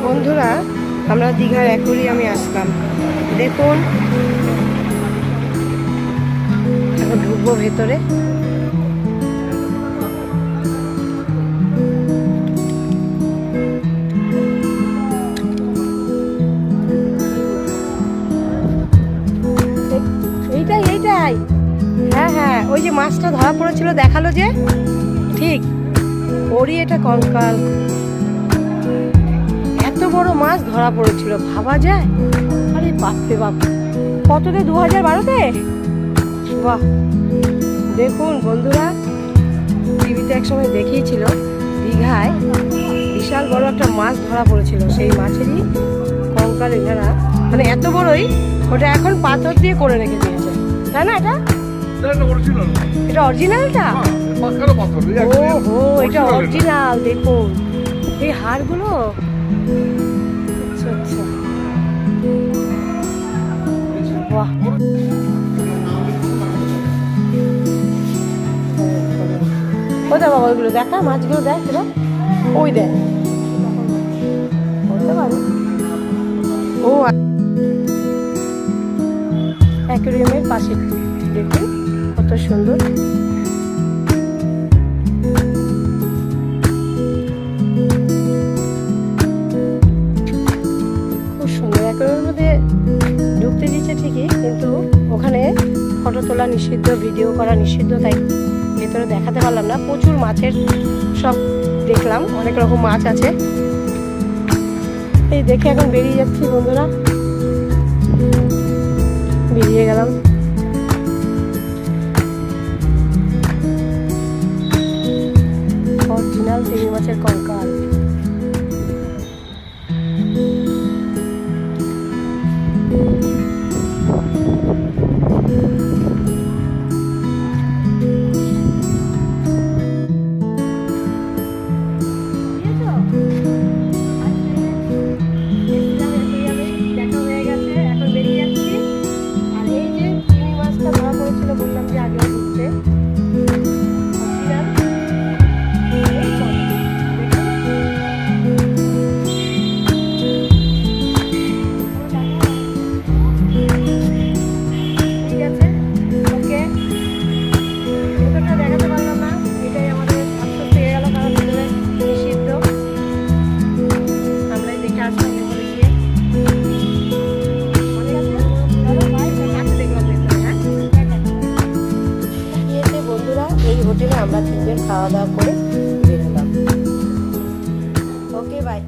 বন্ধুরা আমরা দীঘার অ্যাকোয়ারিয়ামে আসলাম। দেখুন এখন ঢুকবো ভেতরে। এইটাই হ্যাঁ হ্যাঁ, ওই যে মাছটা ধরা পড়েছিল দেখালো যে, ঠিক ওরই এটা কঙ্কাল। এত বড় মাছ ধরা পড়েছিল, ভাবা যায়? আরে বাপরে বাপ, কততে 2012-তে? বাহ, দেখুন বন্ধুরা, টিভিতে একসময় দেখিয়েছিল দীঘায় বিশাল বড় একটা মাছ ধরা পড়েছিল, সেই মাছেরই কঙ্কাল এখানে। মানে এত বড়ই, ওটা এখন পাথর দিয়ে করে রেখে দিয়েছে, তাই না? এটা অরিজিনালটা? ও এটা অরিজিনাল। দেখুন এই হাড়গুলো। আচ্ছা আচ্ছা, বাহ। কোথায় বাবা ওইগুলো দেখা, মাছগুলো দেখ, এরা ওই দেখ, বলতে পারো। ও অ্যাকোয়ারিয়ামের পাশে দেখুন কত সুন্দর। খুব সুন্দর। অ্যাকোয়ারিয়ামের মধ্যে ঢুকতে দিচ্ছে ঠিকই, কিন্তু ওখানে ফটো তোলা নিষিদ্ধ, ভিডিও করা নিষিদ্ধ, তাই ভেতরে দেখাতে পারলাম না। প্রচুর মাছের সব দেখলাম, অনেক রকম মাছ আছে। এই দেখে এখন বেরিয়ে যাচ্ছি বন্ধুরা, বেরিয়ে গেলাম। অরিজিনাল চিংড়ি মাছের কঙ্কাল। বললাম যে আগে ঘুরতে ঠিক আছে। ওকে, ওটা দেখাতে পারলাম না, এটাই আমাদের আফসোস থেকে গেল, কারণ ভিতরে নিষিদ্ধ। আমরাই দেখে আসলাম ভেতরে গিয়ে। এই হোটেলে আমরা 3 জন খাওয়া দাওয়া করে বেরোলাম। Okay bye.